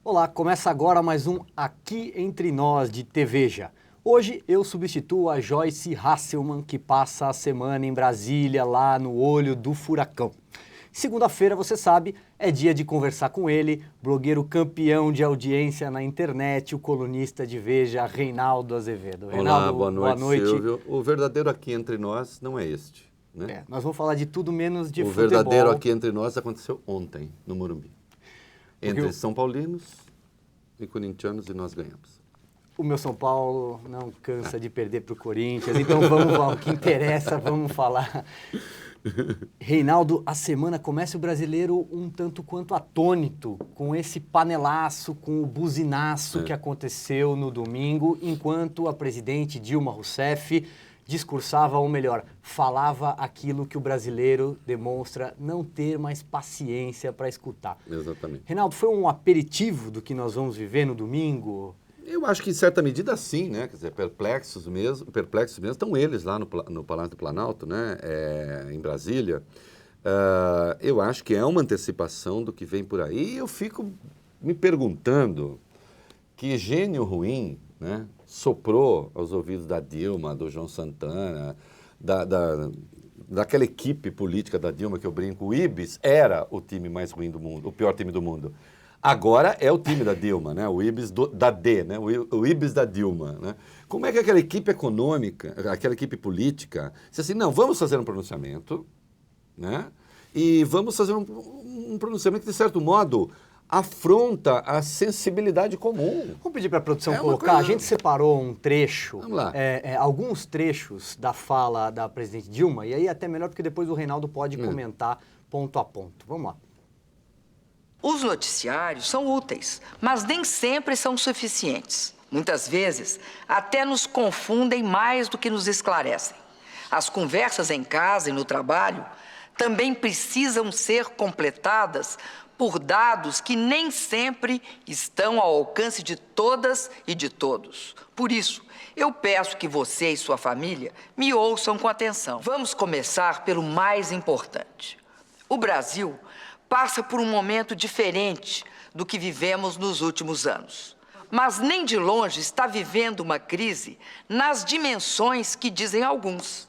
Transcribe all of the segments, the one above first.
Olá, começa agora mais um Aqui Entre Nós de TVja. Hoje eu substituo a Joyce Hasselman, que passa a semana em Brasília, lá no olho do furacão. Segunda-feira, você sabe, é dia de conversar com ele, blogueiro campeão de audiência na internet, o colunista de Veja, Reinaldo Azevedo. Olá, boa noite, Silvio. O verdadeiro Aqui Entre Nós não é este, né? Nós vamos falar de tudo menos de futebol. O verdadeiro Aqui Entre Nós aconteceu ontem, no Morumbi. Entre São Paulinos e corintianos, e nós ganhamos. O meu São Paulo não cansa de perder para o Corinthians, então vamos ao que interessa, vamos falar. Reinaldo, a semana começa o brasileiro um tanto quanto atônito com esse panelaço, com o buzinaço que aconteceu no domingo, enquanto a presidente Dilma Rousseff discursava, ou melhor, falava aquilo que o brasileiro demonstra não ter mais paciência para escutar. Exatamente. Reinaldo, foi um aperitivo do que nós vamos viver no domingo? Eu acho que em certa medida sim, né? Quer dizer, perplexos mesmo estão eles lá no Palácio do Planalto, né? Em Brasília. Eu acho que é uma antecipação do que vem por aí. E eu fico me perguntando que gênio ruim, né, soprou aos ouvidos da Dilma, do João Santana, daquela equipe política da Dilma que eu brinco. O Ibis era o time mais ruim do mundo, o pior time do mundo. Agora é o time da Dilma, né? O Ibis da D, né? O Ibis da Dilma, né? Como é que aquela equipe econômica, aquela equipe política, disse assim, não, vamos fazer um pronunciamento, né? E vamos fazer um pronunciamento que, de certo modo, afronta a sensibilidade comum. Vamos pedir para a produção colocar. A gente separou um trecho, vamos lá. Alguns trechos da fala da presidente Dilma, e aí até melhor porque depois o Reinaldo pode comentar ponto a ponto. Vamos lá. Os noticiários são úteis, mas nem sempre são suficientes. Muitas vezes, até nos confundem mais do que nos esclarecem. As conversas em casa e no trabalho também precisam ser completadas por dados que nem sempre estão ao alcance de todas e de todos. Por isso, eu peço que você e sua família me ouçam com atenção. Vamos começar pelo mais importante. O Brasil passa por um momento diferente do que vivemos nos últimos anos. Mas nem de longe está vivendo uma crise nas dimensões que dizem alguns.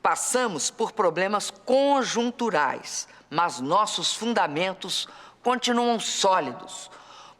Passamos por problemas conjunturais, mas nossos fundamentos continuam sólidos.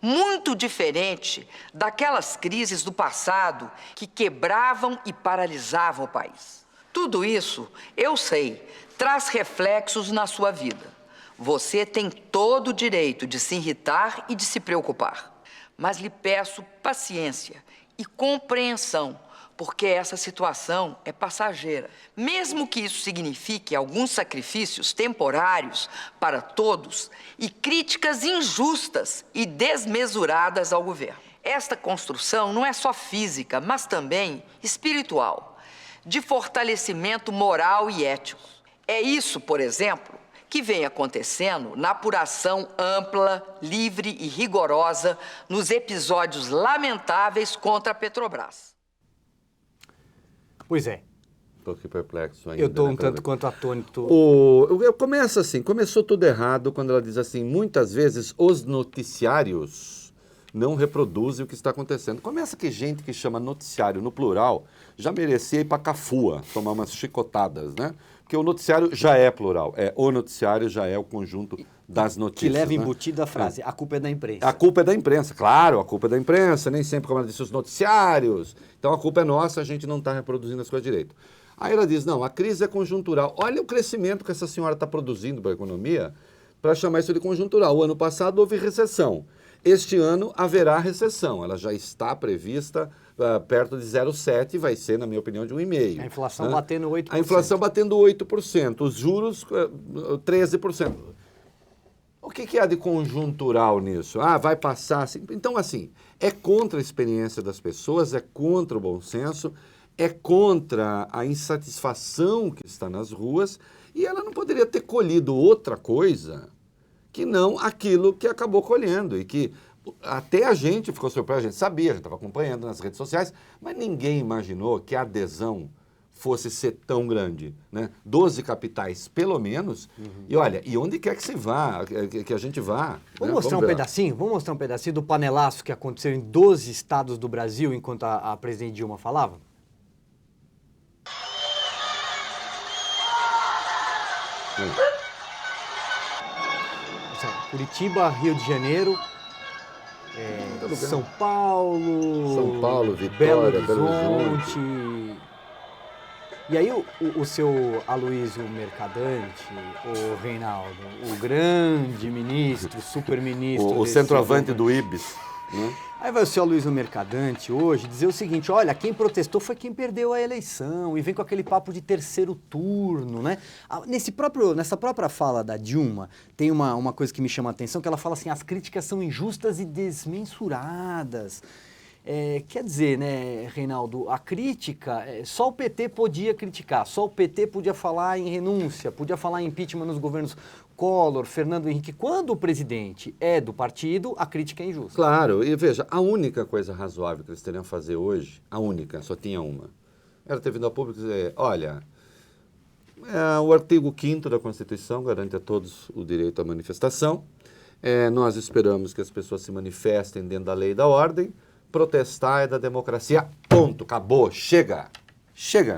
Muito diferente daquelas crises do passado que quebravam e paralisavam o país. Tudo isso, eu sei, traz reflexos na sua vida. Você tem todo o direito de se irritar e de se preocupar. Mas lhe peço paciência e compreensão, porque essa situação é passageira. Mesmo que isso signifique alguns sacrifícios temporários para todos e críticas injustas e desmesuradas ao governo. Esta construção não é só física, mas também espiritual, de fortalecimento moral e ético. É isso, por exemplo, que vem acontecendo na apuração ampla, livre e rigorosa nos episódios lamentáveis contra a Petrobras. Pois é. Estou aqui perplexo ainda. Eu estou um tanto quanto atônito. Começa assim, começou tudo errado quando ela diz assim, muitas vezes os noticiários não reproduzem o que está acontecendo. Começa que gente que chama noticiário no plural já merecia ir para Cafua, tomar umas chicotadas, né? Porque o noticiário já é plural, o noticiário já é o conjunto das notícias. Que leva embutida a frase, a culpa é da imprensa. A culpa é da imprensa, claro, a culpa é da imprensa, nem sempre, como ela disse, os noticiários. Então a culpa é nossa, a gente não está reproduzindo as coisas direito. Aí ela diz, não, a crise é conjuntural. Olha o crescimento que essa senhora está produzindo para a economia para chamar isso de conjuntural. O ano passado houve recessão. Este ano haverá recessão, ela já está prevista perto de 0,7%, vai ser, na minha opinião, de 1,5%. A inflação batendo 8%. A inflação batendo 8%, os juros 13%. O que há de conjuntural nisso? Vai passar assim. Então, assim, é contra a experiência das pessoas, é contra o bom senso, é contra a insatisfação que está nas ruas, e ela não poderia ter colhido outra coisa que não aquilo que acabou colhendo e que até a gente ficou surpreso, a gente sabia, a gente estava acompanhando nas redes sociais, mas ninguém imaginou que a adesão fosse ser tão grande, né? 12 capitais, pelo menos. E olha, e onde quer que se vá, que a gente vá. Vamos né? mostrar Vamos um ver lá. pedacinho? Vamos mostrar um pedacinho do panelaço que aconteceu em 12 estados do Brasil enquanto a presidente Dilma falava? Curitiba, Rio de Janeiro, São Paulo, Vitória, Belo Horizonte. E aí o seu Aloysio Mercadante, o Reinaldo, o grande ministro, super-ministro... O centroavante do Ibis. Né? Aí vai o seu Aloysio Mercadante hoje dizer o seguinte, olha, quem protestou foi quem perdeu a eleição, e vem com aquele papo de terceiro turno, né? Nessa própria fala da Dilma, tem uma coisa que me chama a atenção, que ela fala assim, as críticas são injustas e desmensuradas. Quer dizer, né, Reinaldo, a crítica, só o PT podia criticar, só o PT podia falar em renúncia, podia falar em impeachment nos governos Collor, Fernando Henrique. Quando o presidente é do partido, a crítica é injusta. Claro, e veja, a única coisa razoável que eles teriam a fazer hoje, a única, só tinha uma, era ter vindo ao público e dizer, olha, o artigo 5º da Constituição garante a todos o direito à manifestação, nós esperamos que as pessoas se manifestem dentro da lei e da ordem, protestar é da democracia, ponto, acabou, chega,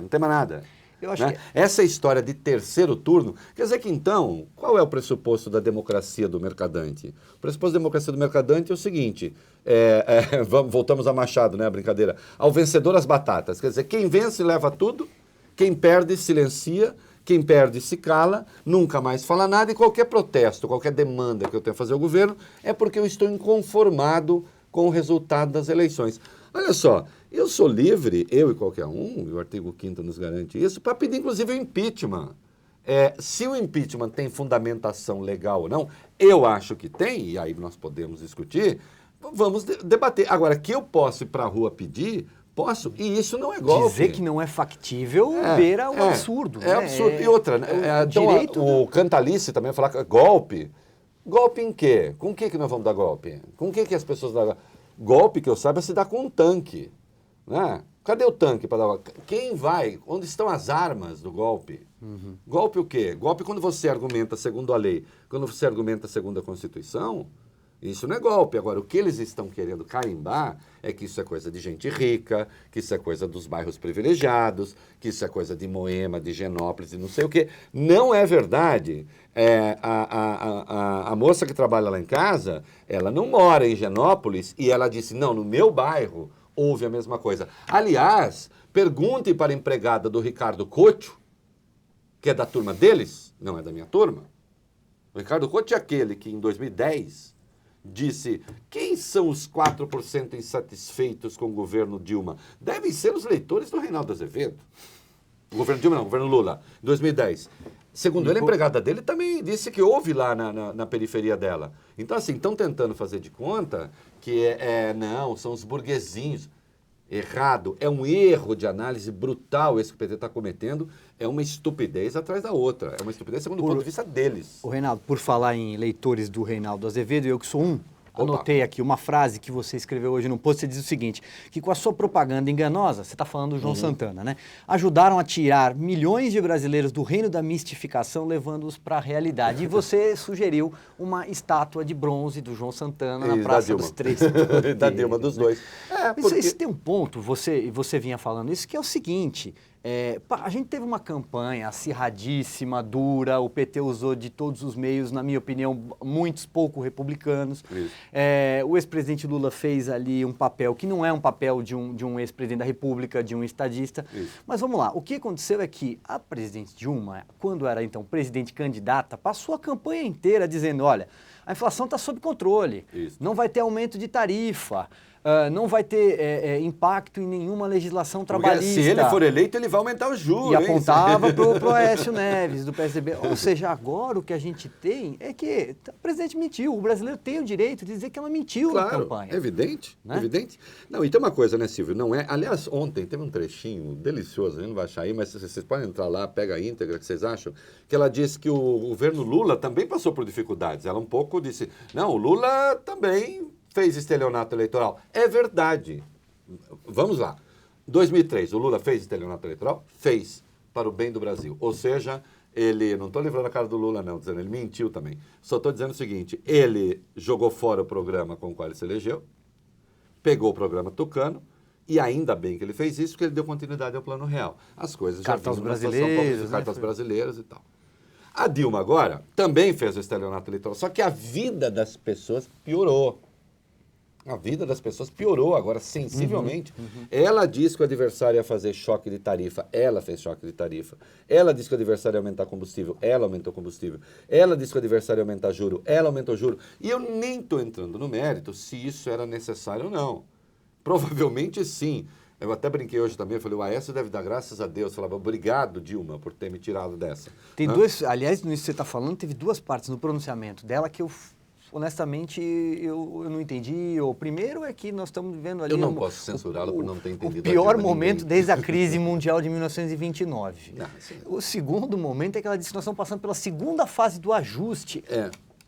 não tem mais nada. Eu acho né? que... Essa história de terceiro turno, quer dizer que então, qual é o pressuposto da democracia do mercadante? O pressuposto da democracia do mercadante é o seguinte, voltamos a Machado, né, a brincadeira, ao vencedor as batatas, quer dizer, quem vence leva tudo, quem perde silencia, quem perde se cala, nunca mais fala nada e qualquer protesto, qualquer demanda que eu tenha a fazer ao governo é porque eu estou inconformado com o resultado das eleições. Olha só, eu sou livre, eu e qualquer um, e o artigo 5º nos garante isso, para pedir inclusive o impeachment. Se o impeachment tem fundamentação legal ou não, eu acho que tem, e aí nós podemos discutir, vamos debater. Agora, que eu posso ir para a rua pedir, posso, e isso não é golpe. Dizer que não é factível beira o absurdo. É absurdo. E outra, o Cantalice também falar que é golpe. Golpe em quê? Com o que nós vamos dar golpe? Com o que as pessoas dão golpe? Golpe, que eu saiba, se dá com um tanque. Né? Cadê o tanque para dar golpe? Quem vai? Onde estão as armas do golpe? Golpe o quê? Golpe quando você argumenta segundo a lei, quando você argumenta segundo a Constituição, isso não é golpe. Agora, o que eles estão querendo carimbar é que isso é coisa de gente rica, que isso é coisa dos bairros privilegiados, que isso é coisa de Moema, de Genópolis e não sei o quê. Não é verdade. A moça que trabalha lá em casa, ela não mora em Genópolis e ela disse, não, no meu bairro houve a mesma coisa. Aliás, pergunte para a empregada do Ricardo Couto, que é da turma deles, não é da minha turma. O Ricardo Couto é aquele que em 2010... disse, quem são os 4% insatisfeitos com o governo Dilma? Devem ser os eleitores do Reinaldo Azevedo. O governo Dilma não, o governo Lula, em 2010. Segundo ele, a empregada dele também disse que houve lá na periferia dela. Então, assim, estão tentando fazer de conta que não, são os burguesinhos. Errado, é um erro de análise brutal esse que o PT está cometendo, é uma estupidez atrás da outra, é uma estupidez segundo o ponto de vista deles. O Reinaldo, por falar em eleitores do Reinaldo Azevedo, eu que sou um, anotei aqui uma frase que você escreveu hoje no post, você diz o seguinte, que com a sua propaganda enganosa, você está falando do João Santana, né? Ajudaram a tirar milhões de brasileiros do reino da mistificação, levando-os para a realidade. E você sugeriu uma estátua de bronze do João Santana na Praça dos Três. Da Dilma, dos dois. Isso tem um ponto, você vinha falando isso, que é o seguinte... a gente teve uma campanha acirradíssima, dura, o PT usou de todos os meios, na minha opinião, muitos pouco republicanos. O ex-presidente Lula fez ali um papel que não é um papel de um ex-presidente da República, de um estadista. Mas vamos lá, o que aconteceu é que a presidente Dilma, quando era então presidente candidata, passou a campanha inteira dizendo, olha, a inflação está sob controle, não vai ter aumento de tarifa, não vai ter impacto em nenhuma legislação trabalhista. Porque se ele for eleito, ele vai aumentar o juros. E apontava para o Aécio Neves, do PSDB. Ou seja, agora o que a gente tem é que o presidente mentiu. O brasileiro tem o direito de dizer que ela mentiu na campanha. Evidente, né? Evidente. Não, e tem uma coisa, né, Silvio? Não é... Aliás, ontem teve um trechinho delicioso, a gente não vai achar aí, mas vocês podem entrar lá, pega a íntegra, que vocês acham, que ela disse que o governo Lula também passou por dificuldades. Ela um pouco disse, não, o Lula também... fez estelionato eleitoral. É verdade. Vamos lá. 2003, o Lula fez estelionato eleitoral? Fez, para o bem do Brasil. Ou seja, ele, não estou livrando a cara do Lula não, dizendo, ele mentiu também. Só estou dizendo o seguinte, ele jogou fora o programa com o qual ele se elegeu, pegou o programa Tucano, e ainda bem que ele fez isso, porque ele deu continuidade ao Plano Real. As coisas já vinham numa situação como cartas brasileiras e tal. A Dilma agora também fez o estelionato eleitoral, só que a vida das pessoas piorou. A vida das pessoas piorou agora sensivelmente. Ela disse que o adversário ia fazer choque de tarifa, ela fez choque de tarifa. Ela disse que o adversário ia aumentar combustível, ela aumentou combustível. Ela disse que o adversário ia aumentar juro, ela aumentou juro. E eu nem estou entrando no mérito se isso era necessário ou não. Provavelmente sim. Eu até brinquei hoje também, eu falei, o Aécio deve dar graças a Deus. Eu falava, obrigado, Dilma, por ter me tirado dessa. Tem duas, aliás, nisso que você está falando, teve duas partes no pronunciamento dela que eu, honestamente, eu não entendi. O primeiro é que nós estamos vivendo ali... Eu não posso censurá-la por não ter entendido. O pior momento desde a crise mundial de 1929. Não, o segundo momento é que ela disse que nós estamos passando pela segunda fase do ajuste.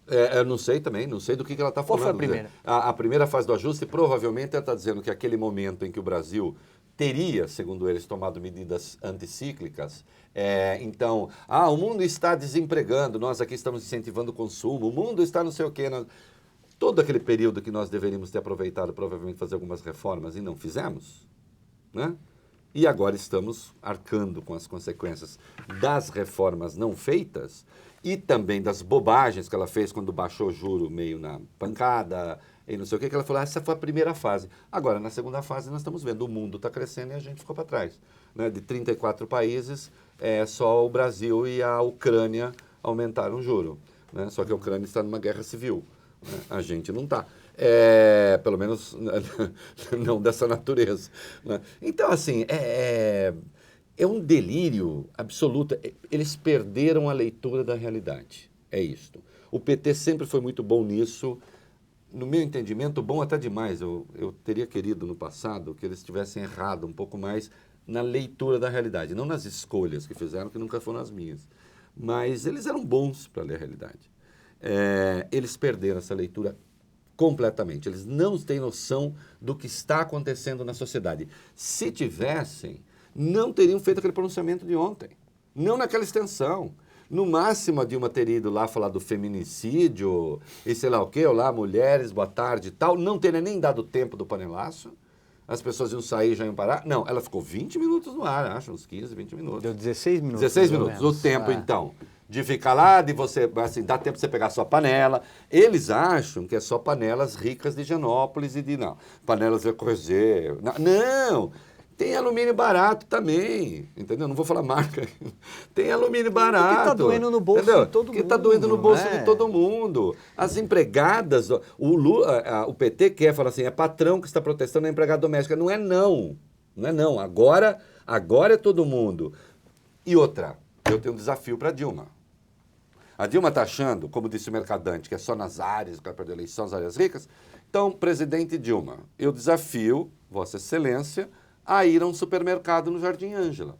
Eu não sei também, não sei do que ela está falando. Qual foi a primeira? A primeira fase do ajuste, provavelmente ela está dizendo que aquele momento em que o Brasil teria, segundo eles, tomado medidas anticíclicas. Então, o mundo está desempregando, nós aqui estamos incentivando o consumo, o mundo está não sei o quê. Todo aquele período que nós deveríamos ter aproveitado, provavelmente fazer algumas reformas e não fizemos, né? E agora estamos arcando com as consequências das reformas não feitas e também das bobagens que ela fez quando baixou o juro meio na pancada e não sei o que ela falou, essa foi a primeira fase. Agora, na segunda fase, nós estamos vendo o mundo está crescendo e a gente ficou para trás. Né? De 34 países, só o Brasil e a Ucrânia aumentaram o juro. Né? Só que a Ucrânia está numa guerra civil. Né? A gente não está. Pelo menos não dessa natureza. Né? Então, assim, é um delírio absoluto. Eles perderam a leitura da realidade. É isto. O PT sempre foi muito bom nisso. No meu entendimento, bom até demais. Eu teria querido no passado que eles tivessem errado um pouco mais na leitura da realidade. Não nas escolhas que fizeram, que nunca foram as minhas. Mas eles eram bons para ler a realidade. Eles perderam essa leitura completamente. Eles não têm noção do que está acontecendo na sociedade. Se tivessem, não teriam feito aquele pronunciamento de ontem. Não naquela extensão. No máximo, a Dilma teria ido lá falar do feminicídio e sei lá o quê, lá, mulheres, boa tarde e tal. Não teria nem dado tempo do panelaço. As pessoas iam sair e já iam parar. Não, ela ficou 20 minutos no ar, acho, uns 15, 20 minutos. Deu 16 minutos. 16 minutos. O tempo, então, de ficar lá, de você, assim, dá tempo de você pegar a sua panela. Eles acham que é só panelas ricas de Higienópolis e de, não, panelas Le Corbusier. Não! Tem alumínio barato também, entendeu? Não vou falar marca. Tem alumínio barato. Que está doendo no bolso de todo mundo. Que está doendo no bolso de todo mundo. As empregadas, o PT quer falar assim, é patrão que está protestando a empregada doméstica. Não é não. Não é não. Agora é todo mundo. E outra, eu tenho um desafio para a Dilma. A Dilma está achando, como disse o Mercadante, que é só nas áreas, que vai perder a eleição, nas áreas ricas. Então, presidente Dilma, eu desafio Vossa Excelência a ir a um supermercado no Jardim Ângela.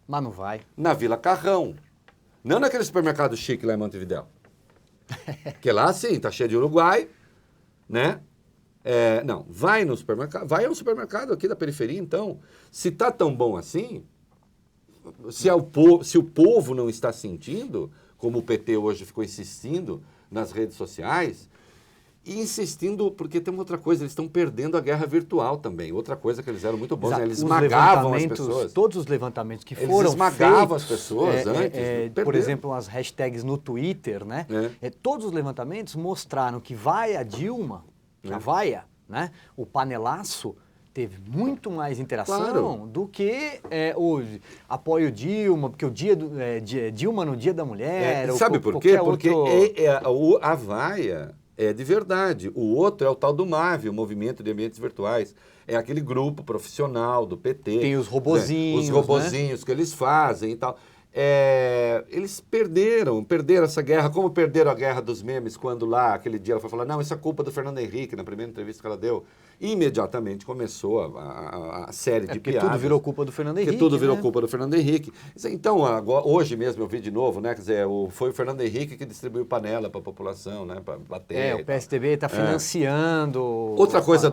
Mas não vai. Na Vila Carrão. Não naquele supermercado chique lá em Montevidéu. Que lá, sim, tá cheio de Uruguai, né? Não, vai no supermercado, vai a um supermercado aqui da periferia, então. Se tá tão bom assim, se o povo não está sentindo, como o PT hoje ficou insistindo nas redes sociais, e insistindo, porque tem uma outra coisa, eles estão perdendo a guerra virtual também. Outra coisa que eles eram muito bons, né? Eles esmagavam as pessoas. Todos os levantamentos que foram eles esmagavam feitos, as pessoas antes. por exemplo, as hashtags no Twitter, né? Todos os levantamentos mostraram que vai a Dilma, a vaia, né? O panelaço teve muito mais interação do que hoje. Apoio Dilma, porque o dia Dilma no Dia da Mulher. Sabe por quê? Porque a vaia é de verdade. O outro é o tal do MAVI, o Movimento de Ambientes Virtuais. É aquele grupo profissional do PT. Tem os robozinhos. Os robozinhos, né? Que eles fazem e tal. eles perderam essa guerra, como perderam a guerra dos memes, quando lá, aquele dia ela foi falar, não, isso é culpa do Fernando Henrique, na primeira entrevista que ela deu. E imediatamente começou a série de piadas. Porque tudo virou culpa do Fernando Henrique. Porque tudo virou culpa do Fernando Henrique. Então, agora, hoje mesmo eu vi de novo, né? Quer dizer, foi o Fernando Henrique que distribuiu panela para a população, né? Para bater. O PSDB está financiando. Outra coisa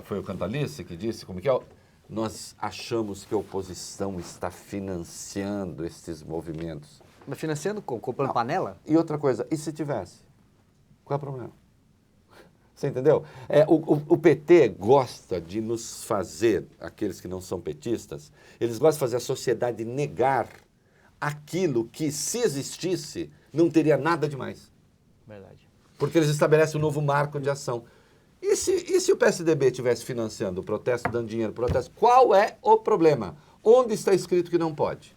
foi o Cantalice que disse, como que é? Nós achamos que a oposição está financiando esses movimentos. Mas financiando comprando panela? E outra coisa, e se tivesse? Qual é o problema? Você entendeu? O PT gosta de nos fazer, aqueles que não são petistas, eles gostam de fazer a sociedade negar aquilo que, se existisse, não teria nada demais. Verdade. Porque eles estabelecem um novo marco de ação. E se o PSDB estivesse financiando o protesto, dando dinheiro para o protesto, qual é o problema? Onde está escrito que não pode?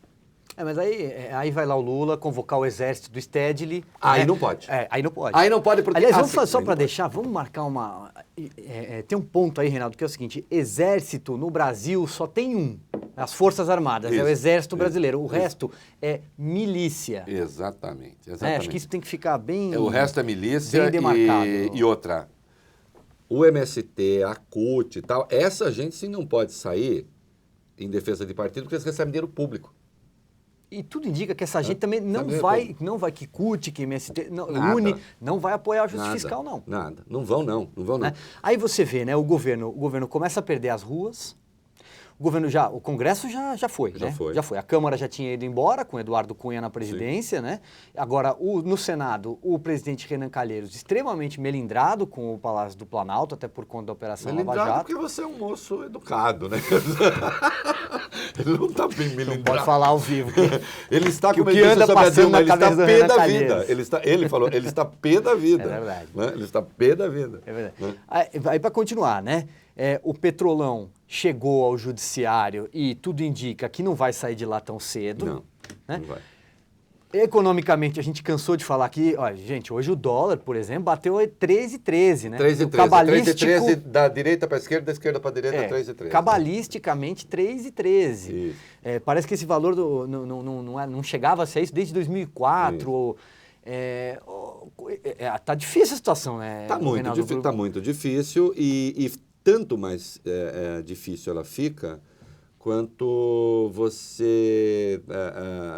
Mas aí vai lá o Lula convocar o exército do Stedley. Aí não pode. Aí não pode. Aí não pode porque... Aliás, vamos fazer, só para deixar, vamos marcar uma... tem um ponto aí, Reinaldo, que é o seguinte, exército no Brasil só tem um, as Forças Armadas, Isso, é o exército brasileiro, o isso. resto é milícia. Exatamente. Acho que isso tem que ficar bem... O resto é milícia bem demarcado. E outra, o MST, a CUT e tal, essa gente sim não pode sair em defesa de partido porque eles recebem dinheiro público. E tudo indica que essa gente também não vai que CUT, que MST, UNE, não vai apoiar o ajuste fiscal, não. Nada. Não vão, não. Aí você vê, né, o governo começa a perder as ruas, o Congresso já foi, né? Já foi. A Câmara já tinha ido embora com Eduardo Cunha na presidência, né? Agora, no Senado, o presidente Renan Calheiros extremamente melindrado com o Palácio do Planalto, até por conta da Operação Lava Jato. Melindrado porque você é um moço educado, né? Ele não está bem melindrado. Não pode falar ao vivo. Ele está, como ele anda passando na cabeça do Renan Calheiros. Ele falou, ele está pé da vida. É verdade. Né? Ele está pé da vida. É verdade. Né? Aí para continuar, né? O Petrolão chegou ao judiciário e tudo indica que não vai sair de lá tão cedo. Não, né? não vai. Economicamente, a gente cansou de falar aqui, olha, gente, hoje o dólar, por exemplo, bateu 3,13, né? 3,13. Cabalístico... 3,13 da direita para a esquerda, da esquerda para a direita, 3,13. Cabalisticamente, 3,13. Parece que esse valor não chegava a ser isso desde 2004. Tá difícil a situação, né? Tá muito difícil e tanto mais difícil ela fica quanto você,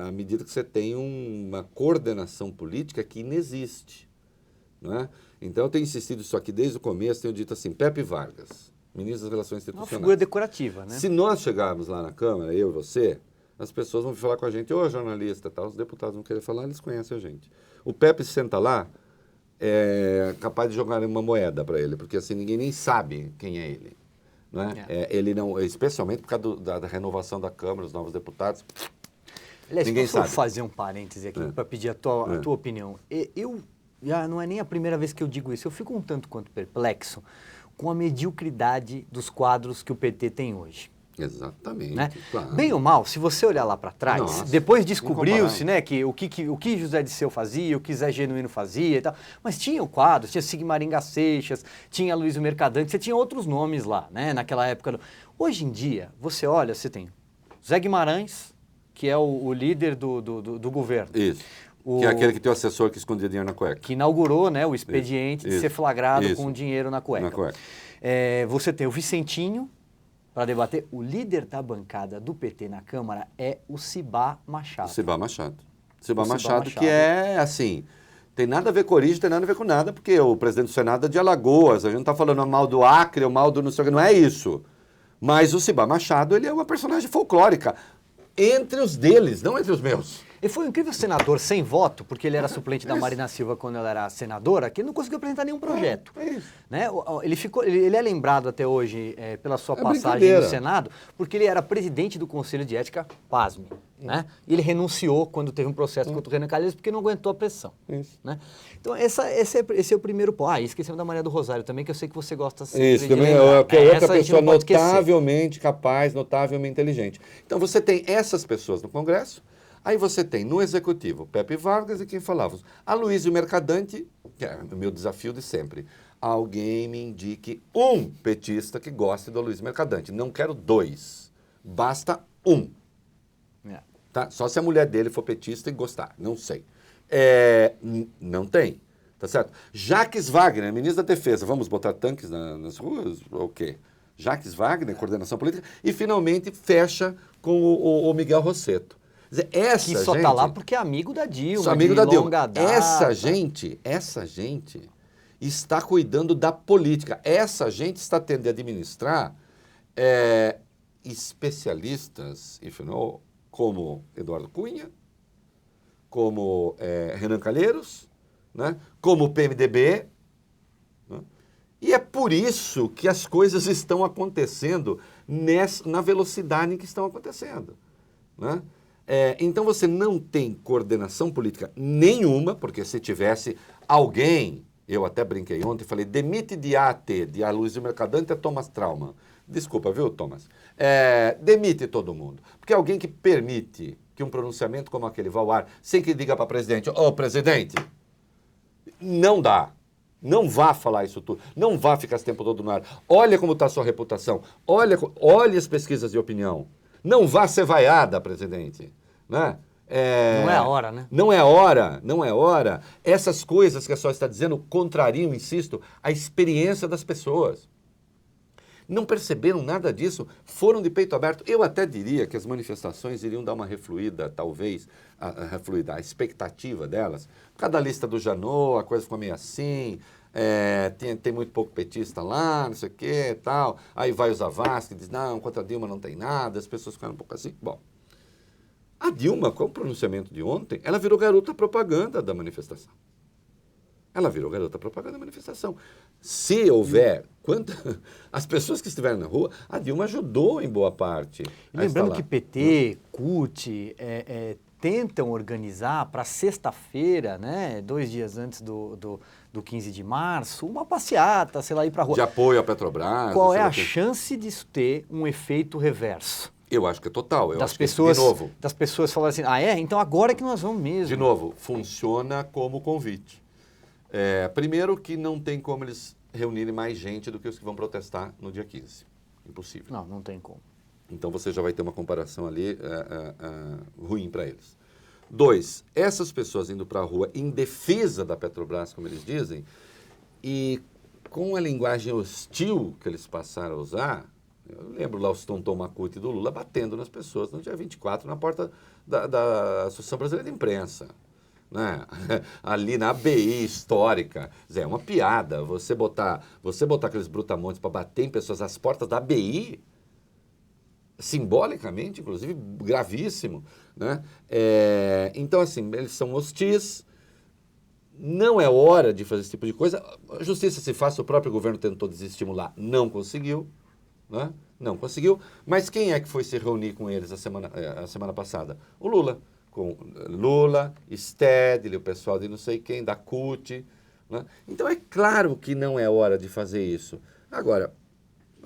à medida que você tem uma coordenação política que inexiste. Não é? Então, eu tenho insistido isso aqui desde o começo, tenho dito assim, Pepe Vargas, ministro das Relações Institucionais. Uma figura decorativa, né? Se nós chegarmos lá na Câmara, eu e você, as pessoas vão falar com a gente, ô jornalista, tal, os deputados vão querer falar, eles conhecem a gente. O Pepe senta lá, é capaz de jogar uma moeda para ele, porque assim ninguém nem sabe quem é ele. Não é? Ele não, especialmente por causa da renovação da Câmara, os novos deputados. Aliás, ninguém sabe. Vou fazer um parêntese aqui para pedir a tua opinião. Eu já não é nem a primeira vez que eu digo isso, eu fico um tanto quanto perplexo com a mediocridade dos quadros que o PT tem hoje. Exatamente. Né? Claro. Bem ou mal, se você olhar lá para trás, Nossa, depois descobriu-se, né, que o que José Disseu fazia, o que Zé Genuíno fazia e tal, mas tinha o quadro, tinha Sigmaringa Seixas, tinha Luiz Mercadante, você tinha outros nomes lá, né, naquela época. Hoje em dia, você olha, você tem Zé Guimarães, que é o líder do governo. Isso. Que é aquele que tem o assessor que escondia dinheiro na cueca. Que inaugurou, né, o expediente de ser flagrado com dinheiro na cueca. Você tem o Vicentinho, para debater, o líder da bancada do PT na Câmara é o Cibá Machado. Cibá Machado, que é assim, tem nada a ver com origem, tem nada a ver com nada, porque o presidente do Senado é de Alagoas, a gente não está falando mal do Acre, ou mal do não sei o que, não é isso. Mas o Cibá Machado, ele é uma personagem folclórica, entre os deles, não entre os meus. Ele foi um incrível senador sem voto, porque ele era suplente da Marina Silva quando ela era senadora, que ele não conseguiu apresentar nenhum projeto. Né? Ele é lembrado até hoje pela sua passagem no Senado, porque ele era presidente do Conselho de Ética, pasme. Né? E ele renunciou quando teve um processo contra o Renan Calheiros, porque não aguentou a pressão. Né? Então, esse é o primeiro ponto. E esquecemos da Maria do Rosário também, que eu sei que você gosta sempre isso, de também lembrar. Que é outra pessoa notavelmente capaz, notavelmente inteligente. Então, você tem essas pessoas no Congresso. Aí você tem no Executivo Pepe Vargas e quem falava, Aloysio Mercadante, que é o meu desafio de sempre. Alguém me indique um petista que goste do Aloysio Mercadante. Não quero 2, basta 1. Tá? Só se a mulher dele for petista e gostar, não sei. Não tem, tá certo? Jacques Wagner, ministro da Defesa, vamos botar tanques nas ruas? O quê? Jacques Wagner, coordenação política, e finalmente fecha com o Miguel Rosseto. Quer dizer, que só está lá porque é amigo da Dilma, amigo de da Dilma. longa data. Essa gente está cuidando da política. Essa gente está tendo de administrar especialistas, como Eduardo Cunha, como Renan Calheiros, né? Como o PMDB. Né? E é por isso que as coisas estão acontecendo na velocidade em que estão acontecendo. Né? Então você não tem coordenação política nenhuma, porque se tivesse alguém, eu até brinquei ontem, falei, demite de AT, de Aloysio Mercadante a Thomas Traumann. Desculpa, viu, Thomas? Demite todo mundo. Porque alguém que permite que um pronunciamento como aquele vá ao ar, sem que diga para o presidente, presidente, não dá. Não vá falar isso tudo. Não vá ficar esse tempo todo no ar. Olha como está a sua reputação. Olha as pesquisas de opinião. Não vá ser vaiada, presidente. Né? Não é a hora, né? Não é hora, não é hora. Essas coisas que a senhora está dizendo contrariam, insisto, a experiência das pessoas. Não perceberam nada disso, foram de peito aberto. Eu até diria que as manifestações iriam dar uma refluída, talvez, a expectativa delas. Por causa da lista do Janot, a coisa ficou meio assim, tem muito pouco petista lá, não sei o que e tal. Aí vai o Zavascki e diz, não, contra a Dilma não tem nada, as pessoas ficaram um pouco assim. Bom, a Dilma, com o pronunciamento de ontem, ela virou garota propaganda da manifestação. Ela virou garota propaganda da manifestação. Se houver, as pessoas que estiverem na rua, a Dilma ajudou em boa parte. Lembrando que PT, CUT, tentam organizar para sexta-feira, né, 2 dias antes do 15 de março, uma passeata, sei lá, ir para a rua. De apoio à Petrobras. Qual é a chance disso ter um efeito reverso? Eu acho que é total. Das pessoas falarem assim, então agora é que nós vamos mesmo. De novo, funciona como convite. Primeiro que não tem como eles reunirem mais gente do que os que vão protestar no dia 15. Impossível. Não tem como. Então você já vai ter uma comparação ali ruim para eles. 2, essas pessoas indo para a rua em defesa da Petrobras, como eles dizem, e com a linguagem hostil que eles passaram a usar, eu lembro lá os Tonton Macuti do Lula batendo nas pessoas no dia 24 na porta da Associação Brasileira de Imprensa. Né? Ali na ABI histórica. É uma piada você botar aqueles brutamontes para bater em pessoas às portas da ABI, simbolicamente, inclusive, gravíssimo. Né? Então, assim, eles são hostis, não é hora de fazer esse tipo de coisa. A justiça se faz, o próprio governo tentou desestimular, não conseguiu. Né? Não conseguiu, mas quem é que foi se reunir com eles a semana passada? O Lula. Com Lula, Stedley, o pessoal de não sei quem, da CUT. Né? Então é claro que não é hora de fazer isso. Agora,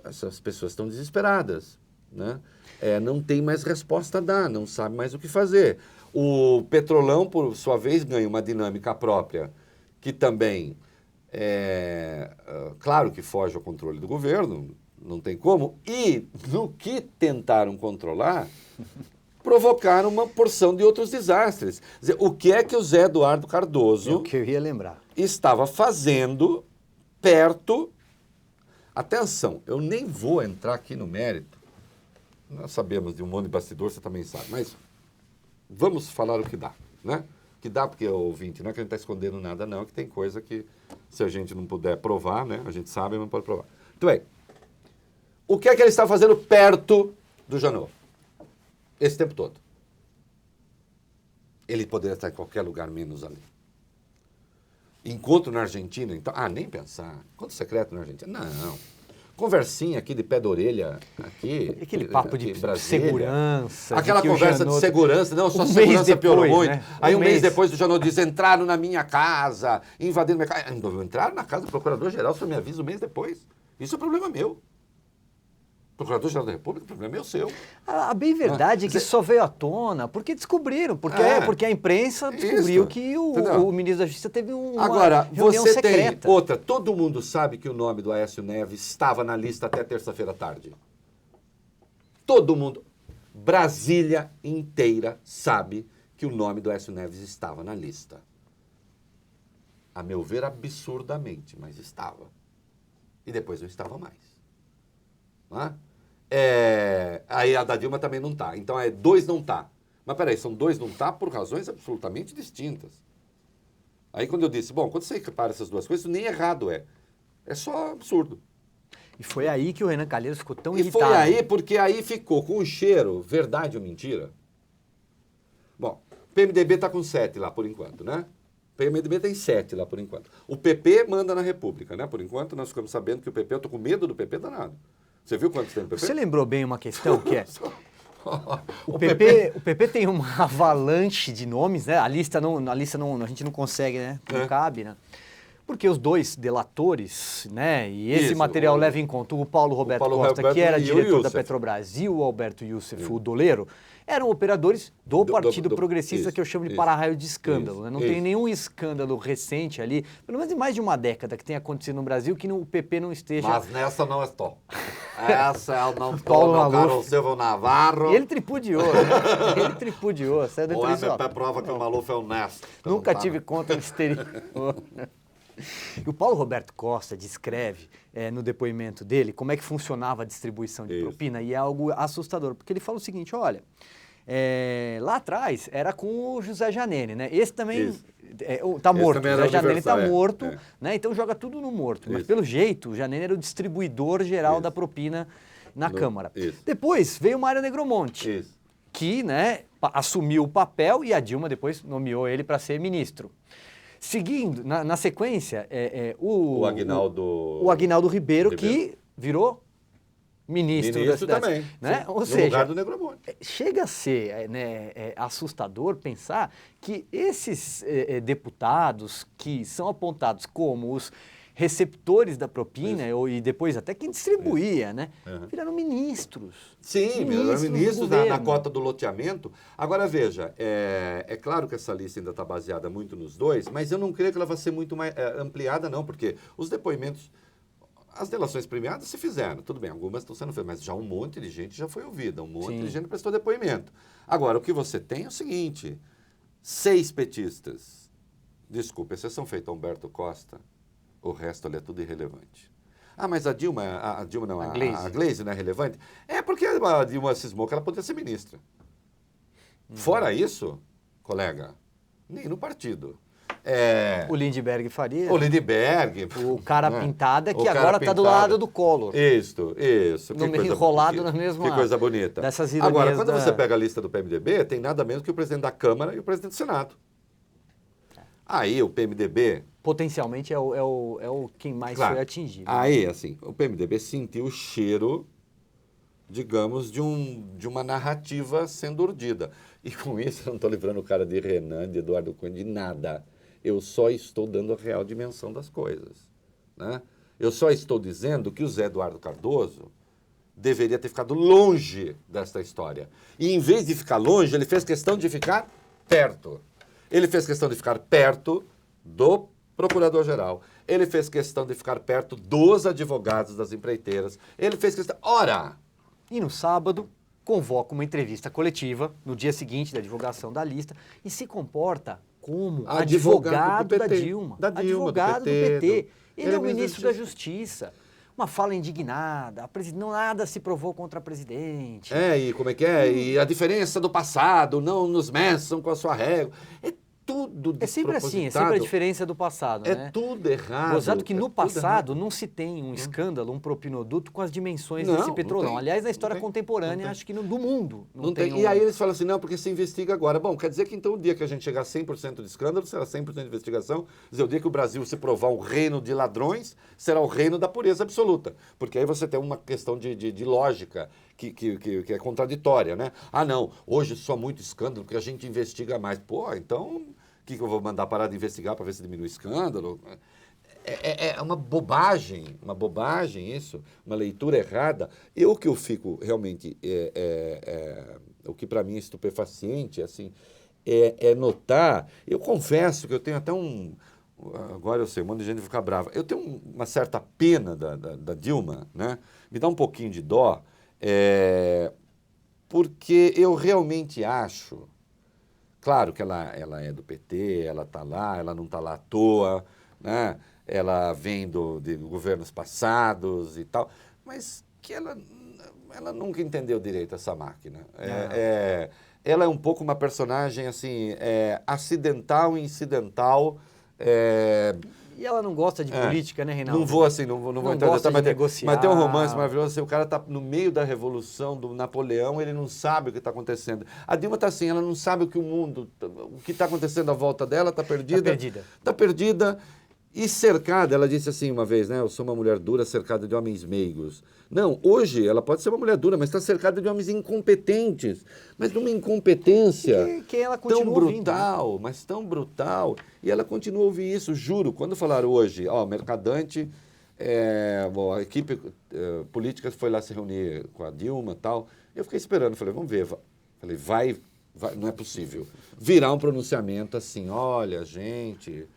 essas pessoas estão desesperadas. Né? Não tem mais resposta a dar, não sabe mais o que fazer. O Petrolão, por sua vez, ganha uma dinâmica própria, que também, claro que foge ao controle do governo, não tem como, e no que tentaram controlar, provocaram uma porção de outros desastres. Quer dizer, o que é que o Zé Eduardo Cardoso o que eu ia lembrar. Estava fazendo perto... Atenção, eu nem vou entrar aqui no mérito. Nós sabemos de um monte de bastidor, você também sabe, mas vamos falar o que dá, né? Que dá porque, ouvinte, não é que a gente está escondendo nada, não, que tem coisa que, se a gente não puder provar, né? A gente sabe, mas não pode provar. Muito bem. O que é que ele está fazendo perto do Janot? Esse tempo todo. Ele poderia estar em qualquer lugar menos ali. Encontro na Argentina, então... nem pensar. Encontro secreto na Argentina? Não. Conversinha aqui de pé da orelha, aqui... Aquele papo de segurança. Aquela conversa de segurança. Não, só segurança piorou muito. Né? Aí um mês depois o Janot diz, entraram na minha casa, invadiram minha casa. Entraram na casa do Procurador-Geral, só me avisa um mês depois. Isso é problema meu. Procurador-Geral da República, o problema é o seu. A bem verdade é que só veio à tona porque descobriram, porque a imprensa descobriu que o ministro da Justiça teve uma reunião secreta. Tem outra, todo mundo sabe que o nome do Aécio Neves estava na lista até terça-feira à tarde. Todo mundo. Brasília inteira sabe que o nome do Aécio Neves estava na lista. A meu ver, absurdamente, mas estava. E depois não estava mais. Não é? Aí a da Dilma também não está. Então, 2 não está. Mas peraí, são 2 não está por razões absolutamente distintas. Aí quando eu disse, bom, quando você repara essas duas coisas, nem errado é. É só absurdo. E foi aí que o Renan Calheiros ficou tão E irritado. foi aí, porque aí ficou com o cheiro, verdade ou mentira? Bom, o PMDB está com 7 lá por enquanto, né? O PMDB tem 7 lá por enquanto. O PP manda na República, né? Por enquanto nós ficamos sabendo que o PP, eu tô com medo do PP danado. Você viu quantos tem no PP? Você lembrou bem uma questão que é... O PP tem uma avalanche de nomes, né? A lista não, a gente não consegue, né? Não cabe, né? Porque os 2 delatores, né? E esse material leva em conta o Paulo Roberto Costa, que era diretor da Petrobras, e o Alberto Youssef, o doleiro, eram operadores do Partido Progressista, que eu chamo de para-raio de escândalo. Né? Não tem nenhum escândalo recente ali, pelo menos em mais de uma década que tenha acontecido no Brasil, que o PP não esteja... Mas nessa não estou. Essa eu não estou, meu caro Silvio Navarro. E ele tripudiou, né? Ele tripudiou. Saiu da O entrevista, MP prova que o Maluf é honesto. Nunca tive conta no exterior. E o Paulo Roberto Costa descreve no depoimento dele como é que funcionava a distribuição de propina, e é algo assustador, porque ele fala o seguinte, olha, lá atrás era com o José Janene, né? Esse também tá morto, o José Janene tá morto, né? Então joga tudo no morto, mas pelo jeito o Janene era o distribuidor geral da propina na Câmara. Depois veio o Mário Negromonte, que, né, assumiu o papel, e a Dilma depois nomeou ele para ser ministro. Seguindo, na sequência, o Aguinaldo Ribeiro, que virou ministro da cidade. Também, né? Ou no seja, lugar do Negromonte. Chega a ser assustador pensar que esses deputados que são apontados como os receptores da propina, e depois até quem distribuía, né? Viraram ministros. Sim, ministros na cota do loteamento. Agora, veja, é claro que essa lista ainda está baseada muito nos 2, mas eu não creio que ela vai ser muito mais ampliada, não, porque os depoimentos, as delações premiadas se fizeram, tudo bem, algumas estão sendo feitas, mas já um monte de gente já foi ouvida, um monte de gente prestou depoimento. Agora, o que você tem é o seguinte, 6 petistas, desculpa, exceção feita a Humberto Costa, o resto ali é tudo irrelevante. Ah, mas a Dilma não, a Gleisi não é relevante? É porque a Dilma cismou que ela poderia ser ministra. Fora isso, colega, nem no partido. O Lindbergh faria. O Lindbergh. O cara pintada que agora está do lado do Collor. Isso. Enrolado na mesma... Que coisa bonita. Dessas ironias. Agora, quando você pega a lista do PMDB, tem nada menos que o presidente da Câmara e o presidente do Senado. Aí o PMDB... Potencialmente é o quem mais foi atingido. Aí, assim, o PMDB sentiu o cheiro, digamos, de uma narrativa sendo urdida. E com isso eu não estou livrando o cara de Renan, de Eduardo Cunha, de nada. Eu só estou dando a real dimensão das coisas. Né? Eu só estou dizendo que o Zé Eduardo Cardoso deveria ter ficado longe desta história. E em vez de ficar longe, ele fez questão de ficar perto. Ele fez questão de ficar perto do procurador-geral. Ele fez questão de ficar perto dos advogados das empreiteiras. Ele fez questão... Ora! E no sábado, convoca uma entrevista coletiva no dia seguinte da divulgação da lista e se comporta como advogado da Dilma. Advogado do PT. Ele é o ministro da Justiça. Uma fala indignada, nada se provou contra a presidente. E como é que é? E a diferença do passado, não nos meçam com a sua régua. É tudo despropositado. É sempre assim, é sempre a diferença do passado, né? É tudo errado. Gozado que no passado não se tem um escândalo, um propinoduto com as dimensões desse petrolão. Aliás, na história contemporânea, acho que do mundo não tem. E aí eles falam assim, não, porque se investiga agora. Bom, quer dizer que então o dia que a gente chegar a 100% de escândalo, será 100% de investigação. Quer dizer, o dia que o Brasil se provar um reino de ladrões, será o reino da pureza absoluta. Porque aí você tem uma questão de lógica que é contraditória, né? Ah, não, hoje só muito escândalo, porque a gente investiga mais. Pô, então... O que eu vou mandar parar de investigar para ver se diminui o escândalo? É uma bobagem isso, uma leitura errada. O que eu fico realmente, o que para mim é estupefaciente, assim, é notar, eu confesso que eu tenho até agora eu sei, um monte de gente vai ficar brava, eu tenho uma certa pena da Dilma, né? Me dá um pouquinho de dó, porque eu realmente acho, claro que ela é do PT, ela está lá, ela não está lá à toa, né? Ela vem de governos passados e tal, mas que ela nunca entendeu direito essa máquina. Ela é um pouco uma personagem assim, acidental e incidental. E ela não gosta de política, né, Reinaldo? Não vou assim, não vou entrar gosta de mas negociar. tem um romance maravilhoso, assim, o cara está no meio da revolução do Napoleão, ele não sabe o que está acontecendo. A Dilma está assim, ela não sabe o que está acontecendo à volta dela, está perdida. Está perdida. Está perdida e cercada, ela disse assim uma vez, né, eu sou uma mulher dura cercada de homens meigos. Não, hoje ela pode ser uma mulher dura, mas está cercada de homens incompetentes. Mas de uma incompetência que ela tão continua brutal, ouvindo, né? mas tão brutal. E ela continua a ouvir isso, juro. Quando falaram hoje, Mercadante, a equipe política foi lá se reunir com a Dilma e tal, eu fiquei esperando, falei, vamos ver. Falei, vai, não é possível. Virar um pronunciamento assim, olha, gente...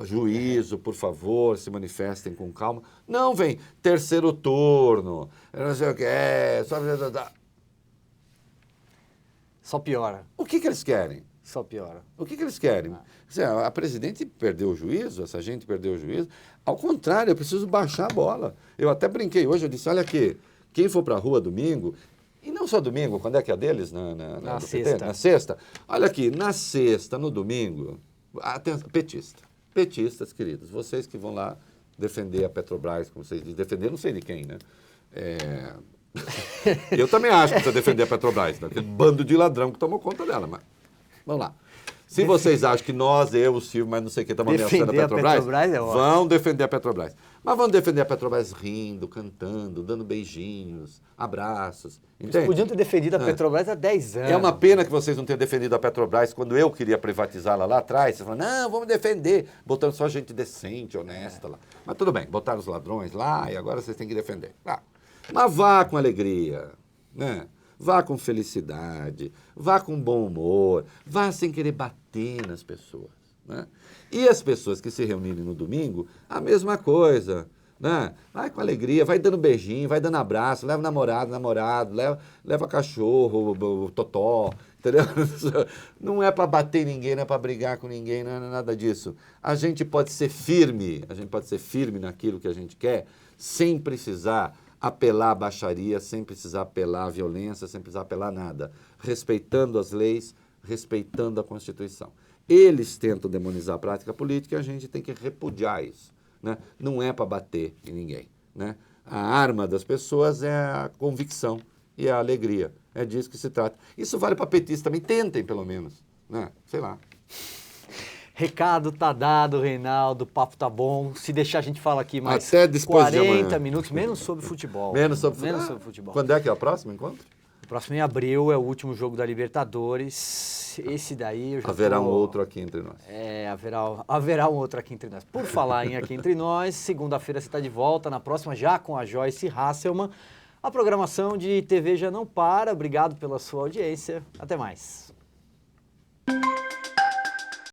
Juízo, por favor, se manifestem com calma. Não, vem, terceiro turno, eu não sei o que é, Só piora. O que eles querem? Só piora. O que eles querem? A presidente perdeu o juízo, essa gente perdeu o juízo. Ao contrário, eu preciso baixar a bola. Eu até brinquei hoje, eu disse, olha aqui, quem for para a rua domingo, e não só domingo, quando é que é deles? Na do sexta. PT? Na sexta. Olha aqui, na sexta, no domingo, atenção, petistas, queridos, vocês que vão lá defender a Petrobras, como vocês dizem, defender não sei de quem, né? Eu também acho que precisa defender a Petrobras, né? Aquele bando de ladrão que tomou conta dela, mas vamos lá. Se vocês acham que nós, eu, o Silvio, mas não sei o que, estamos ameaçando a Petrobras, vão defender a Petrobras. Mas vão defender a Petrobras rindo, cantando, dando beijinhos, abraços. Entende? Eles podiam ter defendido a Petrobras há 10 anos. É uma pena que vocês não tenham defendido a Petrobras quando eu queria privatizá-la lá atrás. Vocês falaram, não, vamos defender. Botando só gente decente, honesta lá. Mas tudo bem, botaram os ladrões lá e agora vocês têm que defender. Mas vá com alegria, né? Vá com felicidade, vá com bom humor, vá sem querer bater nas pessoas, né? E as pessoas que se reunirem no domingo, a mesma coisa, né? Vai com alegria, vai dando beijinho, vai dando abraço, leva namorado, leva cachorro, totó, entendeu? Não é para bater ninguém, não é para brigar com ninguém, não é nada disso. A gente pode ser firme naquilo que a gente quer, sem precisar apelar à baixaria, sem precisar apelar à violência, sem precisar apelar a nada. Respeitando as leis, respeitando a Constituição. Eles tentam demonizar a prática política e a gente tem que repudiar isso, né? Não é para bater em ninguém, né? A arma das pessoas é a convicção e a alegria. É disso que se trata. Isso vale para petistas também. Tentem, pelo menos, né? Sei lá. Recado tá dado, Reinaldo, o papo tá bom. Se deixar, a gente fala aqui mais até depois 40 minutos, menos sobre futebol. Menos sobre futebol. Quando é que é o próximo encontro? O próximo em abril é o último jogo da Libertadores. Esse daí eu já haverá um outro aqui entre nós. Haverá um outro aqui entre nós. Por falar em aqui entre nós, segunda-feira você está de volta, na próxima já com a Joyce Hasselman. A programação de TV já não para. Obrigado pela sua audiência. Até mais.